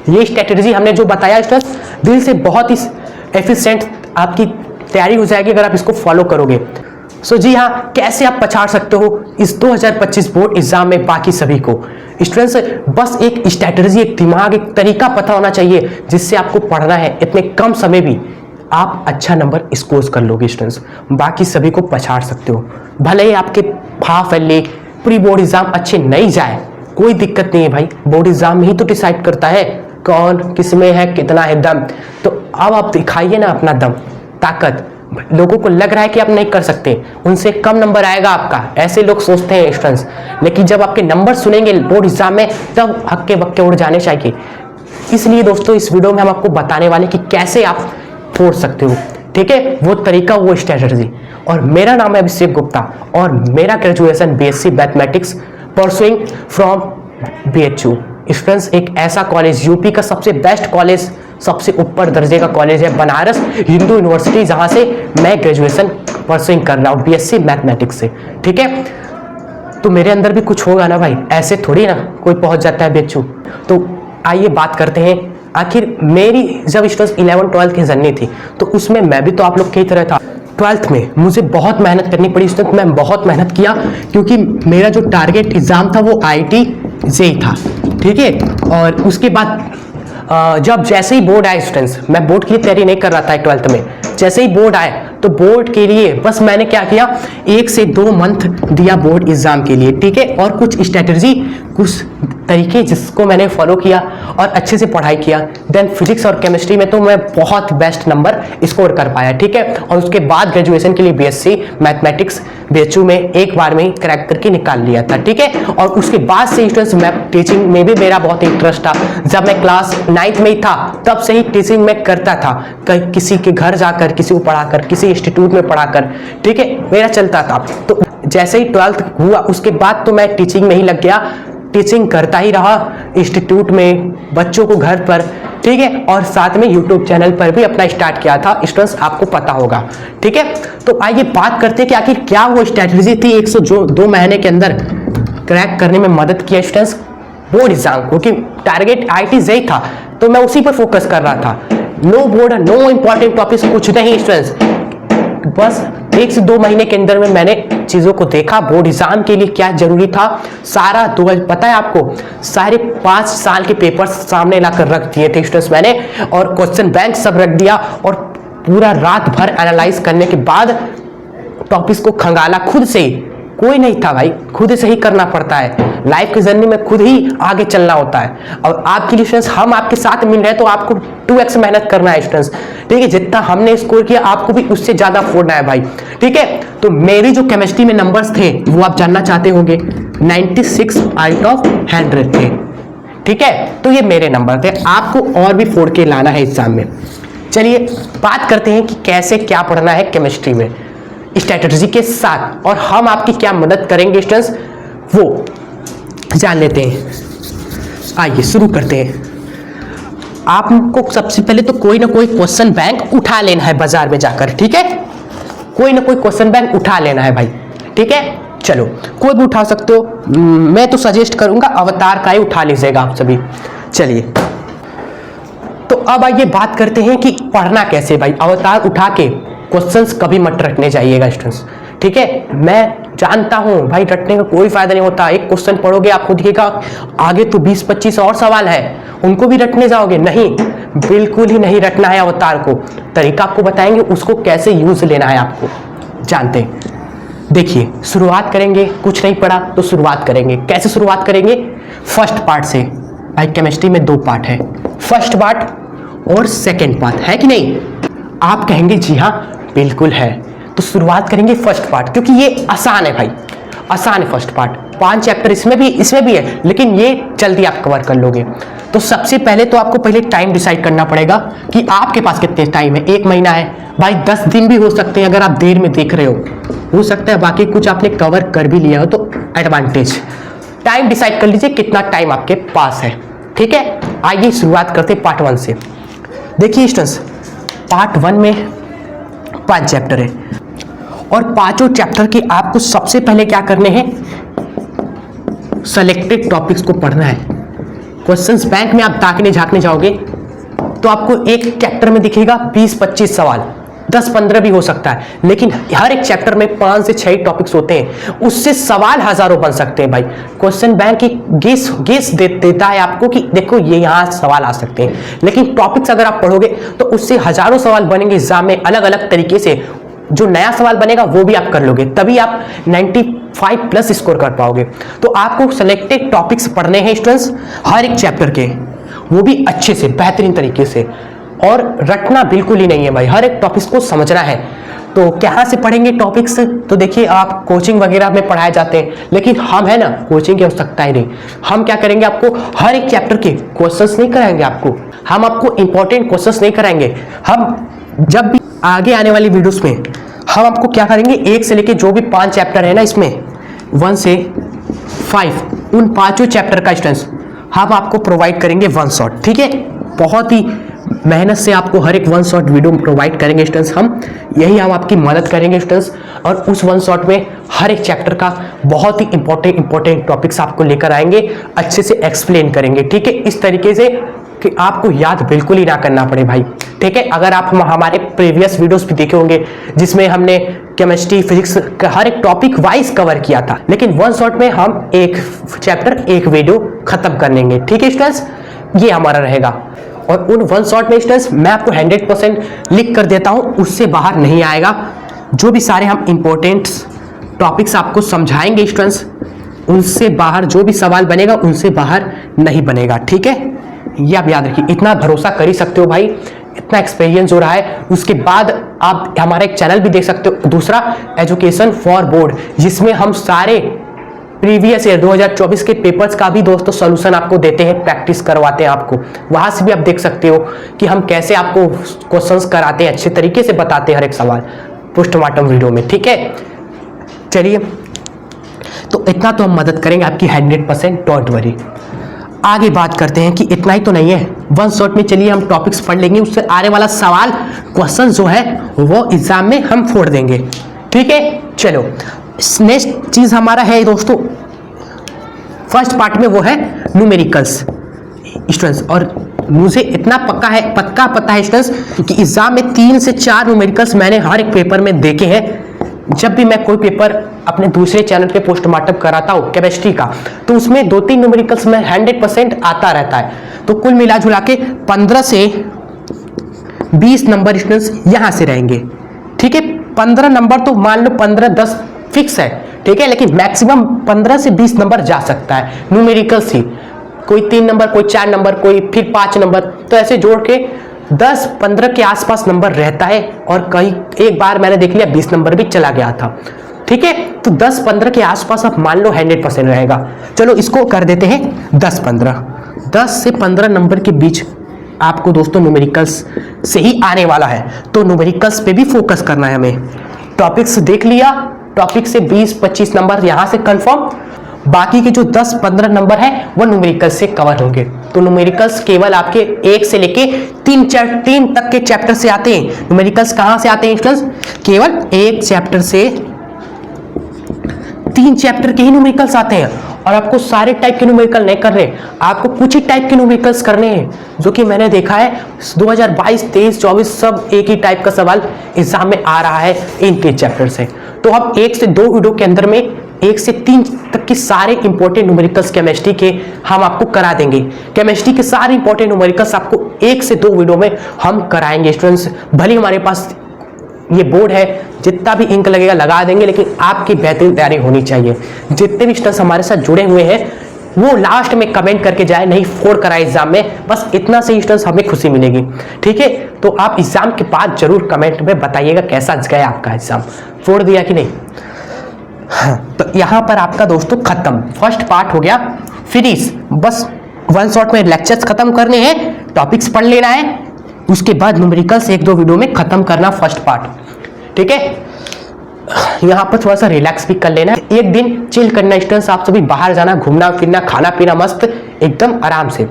ये स्ट्रेटजी हमने जो बताया स्टूडेंट्स, दिल से बहुत ही एफिशिएंट आपकी तैयारी हो जाएगी अगर आप इसको फॉलो करोगे। सो जी हाँ, कैसे आप पछाड़ सकते हो इस 2025 बोर्ड एग्जाम में बाकी सभी को। स्टूडेंट्स, बस एक स्ट्रैटेजी, एक दिमाग, एक तरीका पता होना चाहिए जिससे आपको पढ़ना है, इतने कम समय भी आप अच्छा नंबर स्कोर कर लोगे। स्टूडेंट्स, बाकी सभी को पछाड़ सकते हो। भले ही आपके half early pre board exam अच्छे नहीं जाए, कोई दिक्कत नहीं है भाई, बोर्ड एग्जाम में ही तो डिसाइड करता है कौन किस में है, कितना है दम। तो अब आप दिखाइए ना अपना दम, ताकत। लोगों को लग रहा है कि आप नहीं कर सकते, उनसे कम नंबर आएगा आपका, ऐसे लोग सोचते हैं स्टूडेंट्स। लेकिन जब आपके नंबर सुनेंगे बोर्ड एग्जाम में, तब हक्के बक्के उड़ जाने चाहिए। इसलिए दोस्तों, इस वीडियो में हम आपको बताने वाले कि कैसे आप फोड़ सकते हो, ठीक है, वो तरीका, वो स्ट्रेटजी। और मेरा नाम है अभिषेक गुप्ता और मेरा graduation BSc mathematics pursuing from BHU। Students, एक ऐसा कॉलेज, यूपी का सबसे बेस्ट कॉलेज, सबसे ऊपर दर्जे का कॉलेज है बनारस हिंदू यूनिवर्सिटी, जहां से मैं ग्रेजुएशन परसुइंग कर रहा हूँ बीएससी मैथमेटिक्स से, ठीक है। तो मेरे अंदर भी कुछ होगा ना भाई, ऐसे थोड़ी ना कोई पहुंच जाता है BHU। तो आइए बात करते हैं, आखिर मेरी जब स्टूडेंट्स 11-12 की जर्नी थी, तो उसमें मैं भी तो आप लोग की तरह था। 12th में मुझे बहुत मेहनत करनी पड़ी स्टूडेंट, मैं बहुत मेहनत किया, क्योंकि मेरा जो टारगेट एग्जाम था वो IIT JEE था, ठीक है। और उसके बाद जब जैसे ही बोर्ड आए स्टूडेंट्स, मैं बोर्ड की तैयारी नहीं कर रहा था 12th में, जैसे ही बोर्ड आए तो बोर्ड के लिए बस मैंने क्या किया, 1 से 2 मंथ दिया बोर्ड एग्जाम के लिए, ठीक है। और कुछ स्ट्रेटजी, कुछ तरीके जिसको मैंने फॉलो किया और अच्छे से पढ़ाई किया। देन फिजिक्स और केमिस्ट्री में तो मैं बहुत बेस्ट नंबर स्कोर कर पाया, ठीक है। और उसके बाद ग्रेजुएशन के लिए बीएससी मैथमेटिक्स BHU में एक बार में ही क्रैक करके निकाल लिया था, ठीक है। और उसके बाद से स्टूडेंट्स, मैं टीचिंग में भी मेरा बहुत इंटरेस्ट था। जब मैं क्लास 9th में ही था, तब से ही टीचिंग में करता था, किसी के घर जाकर, किसी को पढ़ाकर, किसी इंस्टीट्यूट में पढ़ाकर, ठीक है, मेरा चलता था। तो जैसे ही 12th हुआ, उसके बाद तो मैं टीचिंग में ही लग गया, टीचिंग करता ही रहा इंस्टीट्यूट में, बच्चों को घर पर, ठीक है। और साथ में यूट्यूब चैनल पर भी अपना स्टार्ट किया था स्टूडेंट्स, आपको पता होगा, ठीक है। तो आइए बात करते हैं कि आखिर क्या वो स्ट्रैटेजी थी 102 महीने के अंदर क्रैक करने में मदद किया स्टूडेंट्स बोर्ड एग्जाम, क्योंकि टारगेट IIT JEE था, तो मैं उसी पर फोकस कर रहा था। No board, no important topics, कुछ नहीं स्टूडेंट्स, बस 1 से 2 महीने के अंदर में मैंने चीज़ों को देखा, बोर्ड एग्जाम के लिए क्या जरूरी था, सारा पता है आपको, सारे 5 साल के पेपर्स सामने लाकर रख दिए थे स्टूडेंट्स मैंने, और क्वेश्चन बैंक सब रख दिया, और पूरा रात भर एनालाइज करने के बाद टॉपिक्स को खंगाला खुद से ही। कोई नहीं था भाई, खुद से ही करना पड़ता है, लाइफ की जर्नी में खुद ही आगे चलना होता है। और आपके लिए स्टूडेंट्स, हम आपके साथ मिल रहे हैं, तो आपको 2x मेहनत करना है स्टूडेंट्स, ठीक है। जितना हमने स्कोर किया, आपको भी उससे ज्यादा फोड़ना है भाई, ठीक है। तो मेरी जो केमिस्ट्री में नंबर्स थे वो आप जानना चाहते होंगे, 96/100 थे, ठीक है। तो ये मेरे नंबर थे, आपको और भी फोड़ के लाना है एग्जाम में। चलिए बात करते हैं कि कैसे क्या पढ़ना है केमिस्ट्री में स्ट्रैटेजी के साथ, और हम आपकी क्या मदद करेंगे स्टूडेंट्स, वो जान लेते हैं। आइए शुरू करते हैं। आपको सबसे पहले तो कोई ना कोई क्वेश्चन बैंक उठा लेना है बाजार में जाकर, ठीक है। कोई ना कोई क्वेश्चन बैंक उठा लेना है भाई, ठीक है। चलो, कोई भी उठा सकते हो, मैं तो सजेस्ट करूंगा अवतार का ही उठा लीजिएगा आप सभी। चलिए, तो अब आइए बात करते हैं कि पढ़ना कैसे भाई। अवतार उठा के क्वेश्चंस कभी मत रटने जाइएगा स्टूडेंट्स, ठीक है। मैं जानता हूं भाई, रटने का कोई फायदा नहीं होता। एक क्वेश्चन पढ़ोगे, आपको दिखेगा आगे तो 20-25 और सवाल है, उनको भी रटने जाओगे, नहीं, बिल्कुल ही नहीं रटना है अवतार को। तरीका आपको बताएंगे, उसको कैसे यूज लेना है आपको जानते हैं। देखिए, शुरुआत करेंगे, कुछ नहीं पढ़ा तो शुरुआत करेंगे। कैसे शुरुआत करेंगे? फर्स्ट पार्ट से। भाई केमिस्ट्री में 2 पार्ट है, फर्स्ट पार्ट और सेकेंड पार्ट, है कि नहीं? आप कहेंगे जी हाँ बिल्कुल है। तो शुरुआत करेंगे फर्स्ट पार्ट, क्योंकि ये आसान है भाई, आसान है फर्स्ट पार्ट। 5 चैप्टर इसमें भी है, लेकिन ये जल्दी आप कवर कर लोगे। तो सबसे पहले तो आपको पहले टाइम डिसाइड करना पड़ेगा कि आपके पास कितने टाइम है। 1 महीना है भाई, 10 दिन भी हो सकते हैं अगर आप देर में देख रहे हो सकता है बाकी कुछ आपने कवर कर भी लिया हो, तो एडवांटेज। टाइम डिसाइड कर लीजिए कितना टाइम आपके पास है, ठीक है। आइए शुरुआत करते हैं पार्ट 1 से। देखिए स्टूडेंट्स, पार्ट 1 में 5 चैप्टर है, और 5 चैप्टर के आपको सबसे पहले क्या करने हैं, सेलेक्टेड टॉपिक्स को पढ़ना है। क्वेश्चंस बैंक में आप ताकने झांकने जाओगे तो आपको एक चैप्टर में दिखेगा 20-25 सवाल, 10-15 भी हो सकता है, लेकिन हर एक चैप्टर में 5 से 6 टॉपिक्स होते हैं, उससे सवाल हजारों बन सकते हैं भाई। क्वेश्चन बैंक एक गेस देता है आपको कि देखो ये यहाँ सवाल आ सकते हैं, लेकिन टॉपिक्स अगर आप पढ़ोगे तो उससे हजारों सवाल बनेंगे एग्जाम में अलग अलग तरीके से। जो नया सवाल बनेगा वो भी आप कर लोगे, तभी आप 95+ स्कोर कर पाओगे। तो आपको सिलेक्टेड टॉपिक्स पढ़ने हैं स्टूडेंट्स, हर एक चैप्टर के, वो भी अच्छे से बेहतरीन तरीके से, और रटना बिल्कुल ही नहीं है भाई, हर एक टॉपिक्स को समझना है। तो कहाँ से पढ़ेंगे टॉपिक्स? तो देखिए आप कोचिंग वगैरह में पढ़ाए जाते हैं, लेकिन हम है ना कोचिंग की आवश्यकता ही नहीं। हम क्या करेंगे, आपको हर एक चैप्टर के क्वेश्चंस नहीं कराएंगे, हम आपको इंपॉर्टेंट क्वेश्चंस नहीं कराएंगे। हम जब भी आगे आने वाली वीडियोस में हम आपको क्या करेंगे, 1 से लेके जो भी 5 चैप्टर है ना, इसमें 1 से 5, उन 5 चैप्टर का स्टूडेंट्स हम आपको प्रोवाइड करेंगे 1 शॉट। ठीक है, बहुत ही मेहनत से आपको हर एक 1 शॉट वीडियो प्रोवाइड करेंगे स्टूडेंट्स, हम आपकी मदद करेंगे स्टूडेंट्स। और उस 1 शॉट में हर एक चैप्टर का बहुत ही इंपॉर्टेंट टॉपिक्स आपको लेकर आएंगे, अच्छे से एक्सप्लेन करेंगे। ठीक है, इस तरीके से कि आपको याद बिल्कुल ही ना करना पड़े भाई। ठीक है, अगर आप हमारे प्रीवियस वीडियोस भी देखे होंगे जिसमें हमने केमिस्ट्री, फिजिक्स का हर एक टॉपिक वाइज कवर किया था, लेकिन 1 शॉट में हम एक चैप्टर, एक वीडियो खत्म कर लेंगे। ठीक है स्टूडेंट्स, ये हमारा रहेगा। और उन 1 शॉट में स्टूडेंट्स मैं आपको 100% लिख कर देता हूं, उससे बाहर नहीं आएगा। जो भी सारे हम इंपॉर्टेंट टॉपिक्स आपको समझाएंगे स्टूडेंट्स, उनसे बाहर जो भी सवाल बनेगा उनसे बाहर नहीं बनेगा। ठीक है, ये आप याद रखिए, इतना भरोसा कर ही सकते हो भाई, इतना एक्सपीरियंस हो रहा है। उसके बाद आप हमारा एक चैनल भी देख सकते हो, दूसरा एजुकेशन फॉर बोर्ड, जिसमें हम सारे प्रीवियस ईयर 2024 के पेपर्स का भी दोस्तों सॉल्यूशन आपको देते हैं, प्रैक्टिस करवाते हैं आपको। वहां से भी आप देख सकते हो कि हम कैसे आपको क्वेश्चंस कराते हैं, अच्छे तरीके से बताते हैं हर एक सवाल पोस्टमार्टम वीडियो में। ठीक है, चलिए, तो इतना तो हम मदद करेंगे आपकी 100%, डोंट वरी। आगे बात करते हैं कि इतना ही तो नहीं है 1 शॉट में। चलिए हम टॉपिक्स पढ़ लेंगे, उससे आने वाला सवाल क्वेश्चन जो है वो एग्जाम में हम फोड़ देंगे। ठीक है, चलो नेक्स्ट चीज हमारा है दोस्तों, फर्स्ट पार्ट में वो है न्यूमेरिकल्स स्टूडेंट्स। और मुझे इतना पक्का पता है स्टूडेंट्स कि एग्जाम में 3 से 4 न्यूमेरिकल्स मैंने हर एक पेपर में देखे हैं। जब भी मैं कोई पेपर अपने दूसरे चैनल पे पोस्टमार्टम कराता हूँ केमिस्ट्री का, तो उसमें 2-3 न्यूमेरिकल्स में 100% आता रहता है। तो कुल मिला जुला के 15 से 20 नंबर स्टूडेंट्स यहाँ से रहेंगे। ठीक है, 15 नंबर तो मान लो 15-10 फिक्स है। ठीक है, लेकिन मैक्सिमम 15 से 20 नंबर जा सकता है न्यूमेरिकल्स ही, कोई 3 नंबर, कोई 4 नंबर, कोई फिर 5 नंबर, तो ऐसे जोड़ के 10-15 के आसपास नंबर रहता है। और कई एक बार मैंने देख लिया 20 नंबर भी चला गया था। ठीक है, तो 10-15 के आसपास आप मान लो 100% रहेगा। चलो इसको कर देते हैं 10-15, 10 से 15 नंबर के बीच आपको दोस्तों न्यूमेरिकल्स से ही आने वाला है। तो न्यूमेरिकल्स पे भी फोकस करना है हमें। टॉपिक्स देख लिया, टॉपिक से 20-25 नंबर यहाँ से कंफर्म, बाकी के जो 10-15 नंबर है वो न्यूमेरिकल्स से कवर होंगे। तो न्यूमेरिकल्स केवल आपके 1 से लेके 3 तक के चैप्टर से आते हैं। न्यूमेरिकल्स कहाँ से आते हैं स्टूडेंट्स? केवल 1 चैप्टर से 3 चैप्टर के ही न्यूमेरिकल्स आते हैं। और आपको सारे टाइप के न्यूमेरिकल नहीं करने, आपको कुछ ही टाइप के न्यूमेरिकल्स करने हैं, जो कि मैंने देखा है 2022, 23, 24 सब एक ही टाइप का सवाल एग्जाम में आ रहा है इन 3 चैप्टर से। तो हम 1 से 2 वीडियो के अंदर में 1 से 3 तक के सारे इंपॉर्टेंट न्यूमेरिकल्स केमिस्ट्री के हम आपको करा देंगे। केमिस्ट्री के सारे इंपॉर्टेंट न्यूमेरिकल्स आपको 1 से 2 वीडियो में हम कराएंगे स्टूडेंट्स। भले हमारे पास ये बोर्ड है, जितना भी इंक लगेगा लगा देंगे, लेकिन आपकी बेहतरीन तैयारी होनी चाहिए। जितने भी स्टूडेंट्स हमारे साथ जुड़े हुए हैं वो लास्ट में कमेंट करके जाए, नहीं फोड़ कराए एग्जाम में, बस इतना से स्टूडेंट्स हमें खुशी मिलेगी। ठीक है, तो आप एग्जाम के बाद जरूर कमेंट में बताइएगा कैसा गया आपका एग्जाम, फोड़ दिया कि नहीं। हाँ, तो यहाँ पर आपका दोस्तों खत्म, फर्स्ट पार्ट हो गया फिनिश। बस 1 शॉट में लेक्चर्स खत्म करने हैं, टॉपिक्स पढ़ लेना है, उसके बाद न्यूमेरिकल्स 1-2 वीडियो में खत्म करना फर्स्ट पार्ट। ठीक है, यहाँ पर थोड़ा सा रिलैक्स भी कर लेना, एक दिन चिल करना स्टूडेंट्स, आप सभी बाहर जाना, घूमना फिरना, खाना पीना मस्त एकदम आराम से।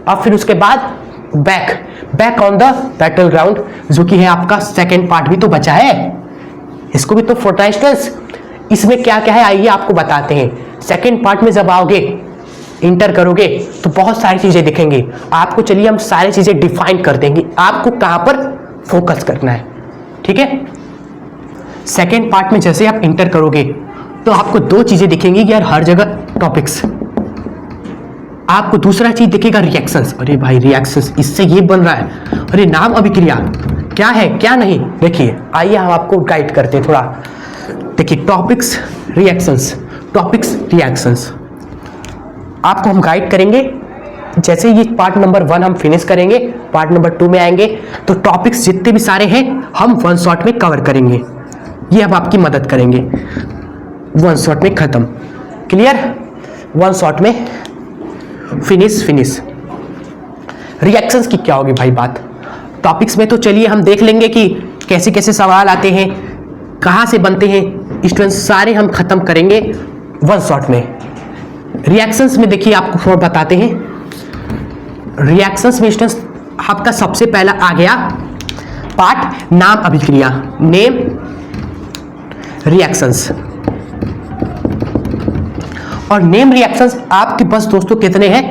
अब फिर उसके बाद back on the battle ground, जो कि है आपका सेकेंड पार्ट भी तो बचा है, इसको भी तो फोड़ना स्टूडेंट्स। इसमें क्या क्या है आइए आपको बताते हैं। सेकेंड पार्ट में जब आओगे इंटर करोगे तो बहुत सारी चीजें दिखेंगी आपको। चलिए हम सारी चीजें डिफाइन कर देंगे, आपको कहां पर फोकस करना है, ठीक है। सेकेंड पार्ट में जैसे आप इंटर करोगे तो आपको दो चीजें दिखेंगी कि यार हर जगह टॉपिक्स, आपको दूसरा चीज दिखेगा रिएक्शंस। अरे भाई रिएक्शंस, इससे ये बन रहा है, अरे नाम अभिक्रिया क्या है क्या नहीं। देखिए आइए हम आपको गाइड करते हैं थोड़ा। देखिए टॉपिक्स रिएक्शंस, टॉपिक्स रिएक्शंस आपको हम गाइड करेंगे। जैसे ये पार्ट नंबर 1 हम फिनिश करेंगे, पार्ट नंबर 2 में आएंगे तो टॉपिक्स जितने भी सारे हैं हम वन शॉट में कवर करेंगे। ये अब आपकी मदद करेंगे, वन शॉट में खत्म, क्लियर, वन शॉट में फिनिश। रिएक्शंस की क्या होगी भाई बात। टॉपिक्स में तो चलिए हम देख लेंगे कि कैसे कैसे सवाल आते हैं, कहाँ से बनते हैं स्टूडेंट्स, सारे हम खत्म करेंगे वन शॉट में। रिएक्शंस में देखिए आपको थोड़ा बताते हैं। रिएक्शंस में स्टूडेंट्स आपका सबसे पहला आ गया पार्ट नाम अभिक्रिया, नेम रिएक्शंस। और नेम रिएक्शंस आपके पास दोस्तों कितने हैं,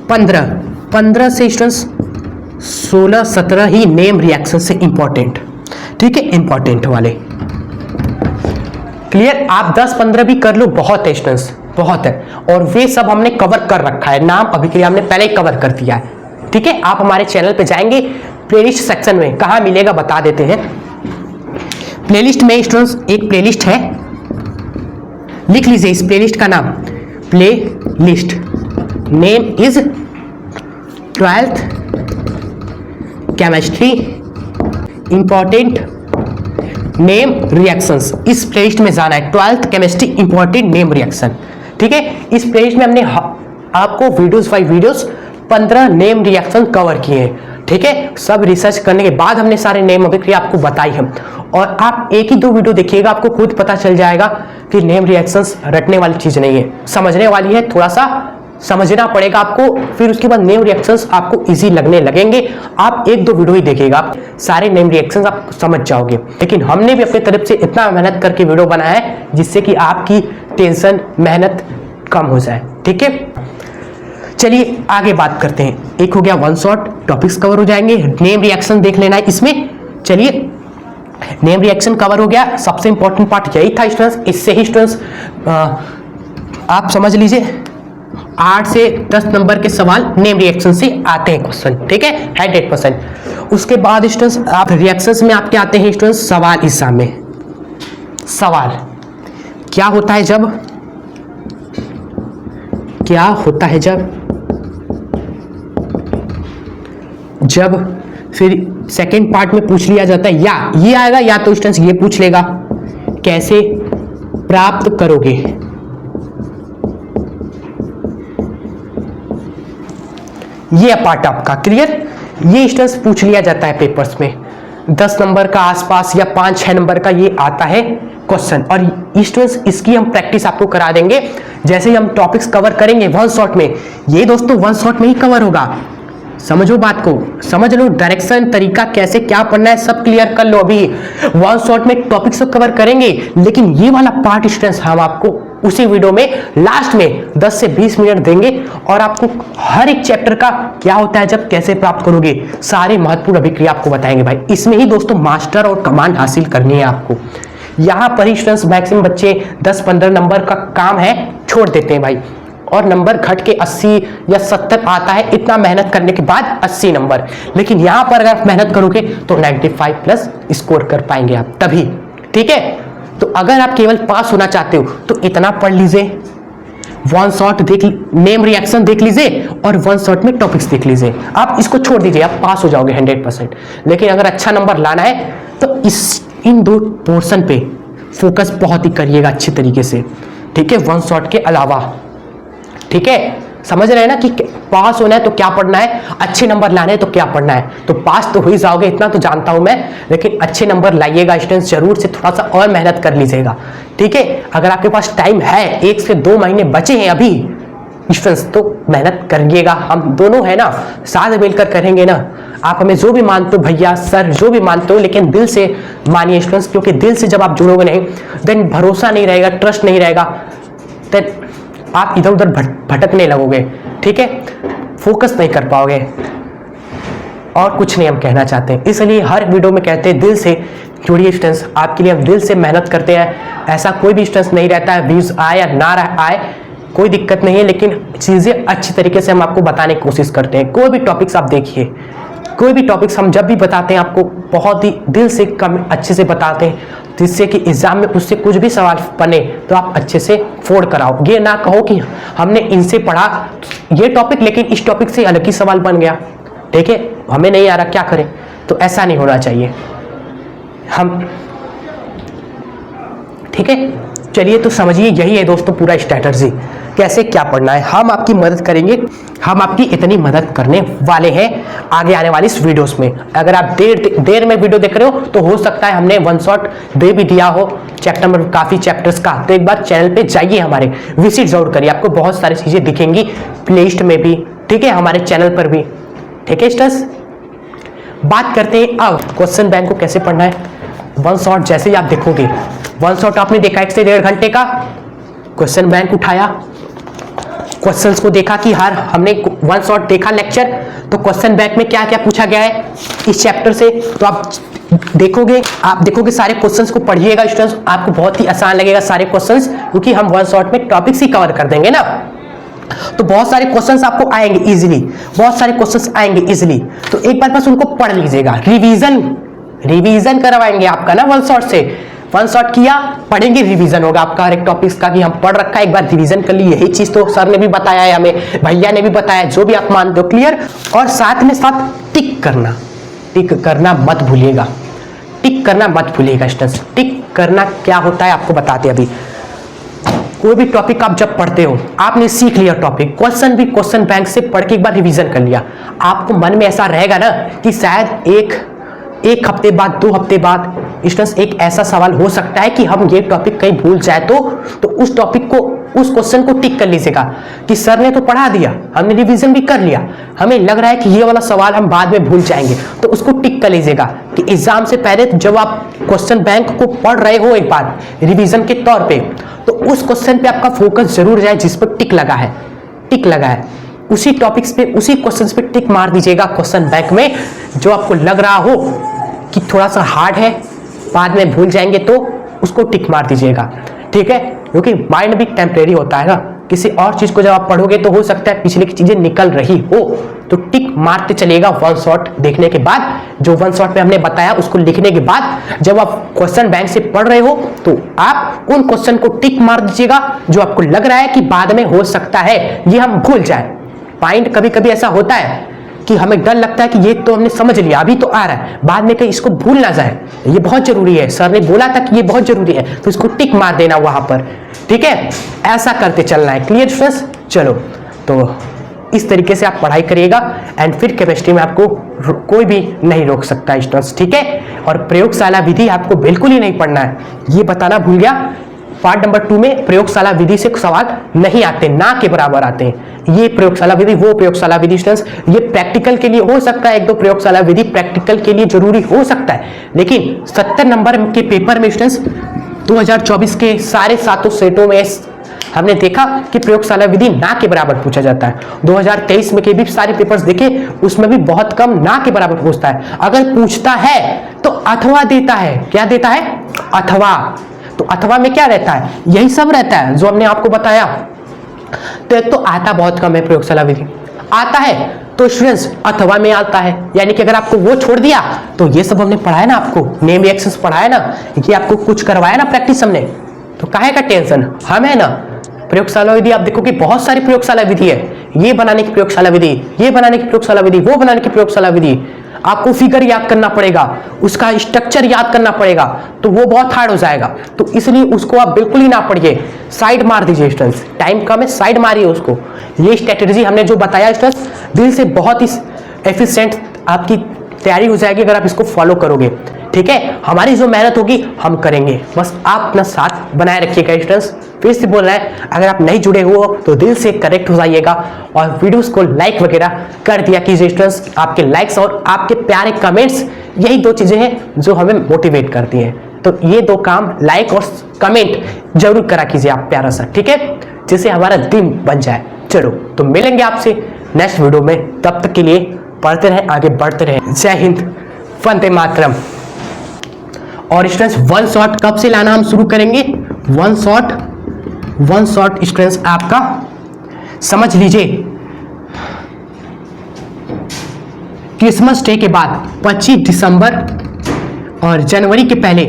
15 से स्टूडेंट्स 16-17 ही नेम रिएक्शन से इंपॉर्टेंट, ठीक है, इंपॉर्टेंट वाले, क्लियर। आप 10-15 भी कर लो, बहुत है स्टूडेंट्स, बहुत है। और वे सब हमने कवर कर रखा है, नाम अभिक्रिया हमने पहले ही कवर कर दिया है, ठीक है। आप हमारे चैनल पे जाएंगे, प्लेलिस्ट सेक्शन में कहाँ मिलेगा बता देते हैं। प्लेलिस्ट में स्टूडेंट्स एक प्लेलिस्ट है, लिख लीजिए इस प्लेलिस्ट का नाम, play list, name is 12th chemistry important name reactions. इस प्लेलिस्ट में जाना है, 12th chemistry important name reaction, ठीक है। इस प्लेलिस्ट में हमने आपको videos by videos 15 name reaction cover किए हैं, ठीक है। सब रिसर्च करने के बाद हमने सारे नेम अभिक्रिया आपको बताई हम। और आप एक ही 2 वीडियो देखिएगा, आपको खुद पता चल जाएगा कि नेम रिएक्शंस रटने वाली चीज नहीं है, समझने वाली है, थोड़ा सा समझना पड़ेगा आपको। फिर उसके बाद नेम रिएक्शंस आपको इजी लगने लगेंगे। आप 1-2 वीडियो ही देखिएगा, आप सारे नेम रिएक्शंस आप समझ जाओगे। लेकिन हमने भी अपनी तरफ से इतना मेहनत करके वीडियो बनाया है जिससे कि आपकी टेंशन मेहनत कम हो जाए, ठीक है। चलिए आगे बात करते हैं। एक हो गया वन शॉट, टॉपिक्स कवर हो जाएंगे, नेम रिएक्शन देख लेना है इसमें। चलिए नेम रिएक्शन कवर हो गया, सबसे इंपॉर्टेंट पार्ट यही था स्टूडेंट्स। इससे ही स्टूडेंट्स आप समझ लीजिए 8 से 10 नंबर के सवाल नेम रिएक्शन से आते हैं क्वेश्चन, ठीक है, 100%। उसके बाद स्टूडेंट्स आप रिएक्शंस में आपके आते हैं स्टूडेंट्स सवाल एग्जाम में। सवाल क्या होता है जब, क्या होता है जब फिर सेकेंड पार्ट में पूछ लिया जाता है, या ये आएगा या तो स्टूडेंट्स ये पूछ लेगा कैसे प्राप्त करोगे। ये पार्ट आपका क्लियर, ये स्टूडेंट्स पूछ लिया जाता है पेपर्स में, 10 नंबर का आसपास या 5-6 नंबर का ये आता है क्वेश्चन। और स्टूडेंट्स इसकी हम प्रैक्टिस आपको करा देंगे जैसे ही हम टॉपिक्स कवर करेंगे वन शॉट में। ये दोस्तों वन शॉट में ही कवर होगा, समझो बात को, समझ लो डायरेक्शन, तरीका कैसे क्या पढ़ना है सब क्लियर कर लो। अभी वन शॉट में टॉपिक्स तो कवर करेंगे, लेकिन ये वाला पार्ट स्टूडेंट्स हम आपको उसी वीडियो में लास्ट में 10 से 20 मिनट देंगे और आपको हर एक चैप्टर का क्या होता है जब कैसे प्राप्त करोगे सारे महत्वपूर्ण अभिक्रिया आपको बताएंगे भाई। इसमें ही दोस्तों मास्टर और कमांड हासिल करनी है आपको। यहाँ पर ही स्टूडेंट्स मैक्सिमम बच्चे 10-15 नंबर का काम है छोड़ देते हैं भाई, और नंबर घट के 80 या 70 आता है, इतना मेहनत करने के बाद 80 नंबर। लेकिन यहाँ पर अगर आप मेहनत करोगे तो 95+ स्कोर कर पाएंगे आप तभी, ठीक है। तो अगर आप केवल पास होना चाहते हो तो इतना पढ़ लीजिए, वन शॉट देख, नेम रिएक्शन देख लीजिए और वन शॉट में टॉपिक्स देख लीजिए। आप इसको छोड़ दीजिए, आप पास हो जाओगे 100%। लेकिन अगर अच्छा नंबर लाना है तो इन 2 पोर्शन पे फोकस बहुत ही करिएगा अच्छे तरीके से, ठीक है, वन शॉट के अलावा, ठीक है। समझ रहे हैं ना कि पास होना है तो क्या पढ़ना है, अच्छे नंबर लाने हैं तो क्या पढ़ना है। तो पास तो हो ही जाओगे इतना तो जानता हूं मैं, लेकिन अच्छे नंबर लाइएगा स्टूडेंट्स, जरूर से थोड़ा सा और मेहनत कर लीजिएगा, ठीक है। अगर आपके पास टाइम है, 1 से 2 महीने बचे हैं अभी स्टूडेंट्स, तो मेहनत करिएगा। हम दोनों है ना, साथ मिलकर करेंगे ना। आप हमें जो भी मानते हो भैया सर, जो भी मानते हो, लेकिन दिल से मानिए स्टूडेंट्स, क्योंकि दिल से जब आप जुड़ोगे नहीं देन भरोसा नहीं रहेगा, ट्रस्ट नहीं रहेगा, देन आप इधर उधर भटकने लगोगे, ठीक है, फोकस नहीं कर पाओगे। और कुछ नहीं हम कहना चाहते हैं, इसलिए हर वीडियो में कहते हैं दिल से जुड़िए स्टूडेंट्स, आपके लिए हम दिल से मेहनत करते हैं। ऐसा कोई भी स्टूडेंट्स नहीं रहता है, व्यूज आए या ना आए कोई दिक्कत नहीं है, लेकिन चीज़ें अच्छी तरीके से हम आपको बताने की कोशिश करते हैं। कोई भी टॉपिक्स आप देखिए, कोई भी टॉपिक्स हम जब भी बताते हैं आपको बहुत ही दिल से कम अच्छे से बताते हैं, जिससे कि एग्जाम में उससे कुछ भी सवाल बने तो आप अच्छे से फोड़ कराओ। ये ना कहो कि हमने इनसे पढ़ा ये टॉपिक लेकिन इस टॉपिक से अलग ही सवाल बन गया, ठीक है, हमें नहीं आ रहा क्या करें। तो ऐसा नहीं होना चाहिए हम, ठीक है। चलिए तो समझिए, यही है दोस्तों पूरा स्ट्रैटेजी, कैसे क्या पढ़ना है। हम आपकी मदद करेंगे, हम आपकी इतनी मदद करने वाले हैं आगे आने वाली इस वीडियोस में। अगर आप देर में वीडियो देख रहे हो तो हो सकता है हमने वन शॉट दे भी दिया हो चैप्टर नंबर काफ़ी चैप्टर्स का, तो एक बार चैनल पे जाइए, हमारे विजिट जरूर करिए, आपको बहुत सारी चीज़ें दिखेंगी प्लेलिस्ट में भी, ठीक है, हमारे चैनल पर भी, ठीक है स्टूडेंट्स। बात करते हैं अब क्वेश्चन बैंक को कैसे पढ़ना है। वन शॉट जैसे ही आप देखोगे, वन शॉट आपने देखा 1 से 1.5 घंटे का, क्वेश्चन बैंक उठाया, क्वेश्चंस को देखा कि हर हमने वन शॉट देखा लेक्चर, तो क्वेश्चन बैंक में क्या क्या पूछा गया है इस चैप्टर से, तो आप देखोगे सारे क्वेश्चंस को पढ़िएगा स्टूडेंट्स, आपको बहुत ही आसान लगेगा सारे क्वेश्चंस, क्योंकि हम वन शॉट में टॉपिक्स ही कवर कर देंगे ना, तो बहुत सारे क्वेश्चंस आपको आएंगे इजीली, बहुत सारे क्वेश्चंस आएंगे इजीली। तो एक बार बस उनको पढ़ लीजिएगा, रिवीजन करवाएंगे आपका ना वन शॉट से। वन शॉट किया, पढ़ेंगे, रिवीजन होगा आपका हर एक टॉपिक्स का कि हम पढ़ रखा है, एक बार रिवीजन कर लिए। यही चीज तो सर ने भी बताया है हमें, भैया ने भी बताया, जो भी आप मानते हो, क्लियर। और साथ में साथ टिक करना मत भूलिएगा, टिक करना मत भूलिएगा स्टूडेंट्स। टिक करना क्या होता है आपको बताते हैं अभी। कोई भी टॉपिक आप जब पढ़ते हो, आपने सीख लिया टॉपिक, क्वेश्चन भी क्वेश्चन बैंक से पढ़ के एक बार रिवीजन कर लिया, आपको मन में ऐसा रहेगा ना कि शायद एक हफ्ते बाद, 2 हफ्ते बाद स्टूडेंट्स एक ऐसा सवाल हो सकता है कि हम ये टॉपिक कहीं भूल जाए, तो उस टॉपिक को, उस क्वेश्चन को टिक कर लीजिएगा कि सर ने तो पढ़ा दिया, हमने रिवीजन भी कर लिया, हमें लग रहा है कि ये वाला सवाल हम बाद में भूल जाएंगे, तो उसको टिक कर लीजिएगा कि एग्जाम से पहले जब आप क्वेश्चन बैंक को पढ़ रहे हो एक बार रिवीजन के तौर पे, तो उस क्वेश्चन पे आपका फोकस जरूर जाए जिस पर टिक लगा है, उसी टॉपिक्स पे, उसी क्वेश्चंस पे टिक मार दीजिएगा क्वेश्चन बैंक में, जो आपको लग रहा हो कि थोड़ा सा हार्ड है, बाद में भूल जाएंगे, तो उसको टिक मार दीजिएगा, ठीक है। क्योंकि माइंड भी टेम्परेरी होता है ना, किसी और चीज को जब आप पढ़ोगे तो हो सकता है पिछले की चीजें निकल रही हो, तो टिक मारते चलिएगा वन शॉट देखने के बाद, जो वन शॉट पे हमने बताया उसको लिखने के बाद जब आप क्वेश्चन बैंक से पढ़ रहे हो तो आप उन क्वेश्चन को टिक मार दीजिएगा जो आपको लग रहा है कि बाद में हो सकता है ये हम भूल जाए। माइंड कभी कभी ऐसा होता है कि हमें डर लगता है कि ये तो हमने समझ लिया, अभी तो आ रहा है, बाद में कहीं इसको भूल ना जाए, ये बहुत जरूरी है, सर ने बोला था कि ये बहुत जरूरी है, तो इसको टिक मार देना वहां पर, ठीक है, ऐसा करते चलना है, क्लियर फ्रेंड्स। चलो तो इस तरीके से आप पढ़ाई करिएगा एंड फिर केमिस्ट्री में आपको कोई भी नहीं रोक सकता स्टूडेंट्स, ठीक है। और प्रयोगशाला विधि आपको बिल्कुल ही नहीं पढ़ना है, ये बताना भूल गया, पार्ट नंबर 2 में प्रयोगशाला विधि से सवाल नहीं आते, ना के बराबर आते हैं। ये प्रयोगशाला विधि, वो प्रयोगशाला विधि स्टूडेंट्स, ये प्रैक्टिकल के लिए हो सकता है, 1-2 प्रयोगशाला विधि प्रैक्टिकल के लिए जरूरी हो सकता है, लेकिन 70 नंबर के पेपर में स्टूडेंट्स 2024 के सारे 7 सेटों में हमने देखा कि प्रयोगशाला विधि ना के बराबर पूछा जाता है। 2023 में के भी सारे पेपर्स देखे, उसमें भी बहुत कम ना के बराबर पूछता है। अगर पूछता है तो अथवा देता है, क्या देता है, अथवा। तो अथवा में क्या रहता है, यही सब रहता है जो हमने आपको बताया। तो एक तो आता बहुत कम है प्रयोगशाला विधि, आता है तो स्टूडेंट्स अथवा में आता है, यानी कि अगर आपको वो छोड़ दिया तो ये सब हमने पढ़ाया ना, आपको नेम रिएक्शंस पढ़ाया ना, ये आपको कुछ करवाया ना प्रैक्टिस हमने, तो काहे का टेंशन, हम है ना। प्रयोगशाला विधि आप देखो कि बहुत सारी प्रयोगशाला विधि है, ये बनाने की प्रयोगशाला विधि, ये बनाने की प्रयोगशाला विधि, वो बनाने की प्रयोगशाला विधि, आपको फिगर याद करना पड़ेगा, उसका स्ट्रक्चर याद करना पड़ेगा, तो वो बहुत हार्ड हो जाएगा, तो इसलिए उसको आप बिल्कुल ही ना पढ़िए, साइड मार दीजिए स्टूडेंट्स, टाइम कम है, साइड मारिए उसको। ये स्ट्रेटेजी हमने जो बताया स्टूडेंट्स, दिल से बहुत ही एफिशिएंट आपकी तैयारी हो जाएगी अगर आप इसको फॉलो करोगे, ठीक है। हमारी जो मेहनत होगी हम करेंगे, बस आप अपना साथ बनाए रखिएगा स्टूडेंट्स। फिर से बोल रहा है, अगर आप नहीं जुड़े हो तो दिल से कनेक्ट हो जाइएगा और वीडियोस को लाइक वगैरह कर दिया कीजिए स्टूडेंट्स। आपके लाइक्स और आपके प्यारे कमेंट्स, यही 2 चीजें हैं जो हमें मोटिवेट करती हैं। तो ये 2 काम, लाइक और कमेंट, जरूर करा कीजिए आप प्यारा सा, ठीक है, जिससे हमारा दिन बन जाए। चलो तो मिलेंगे आपसे नेक्स्ट वीडियो में, तब तक के लिए पढ़ते रहे, आगे बढ़ते रहे। जय हिंद, वंदे मातरम। और स्टूडेंट्स वन शॉट कब से लाना हम शुरू करेंगे? वन शॉट स्टूडेंट्स आपका समझ लीजिए क्रिसमस डे के बाद 25 दिसंबर और जनवरी के पहले,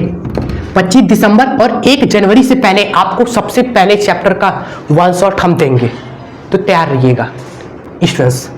25 दिसंबर और 1 जनवरी से पहले आपको सबसे पहले चैप्टर का वन शॉट हम देंगे, तो तैयार रहिएगा स्टूडेंट्स।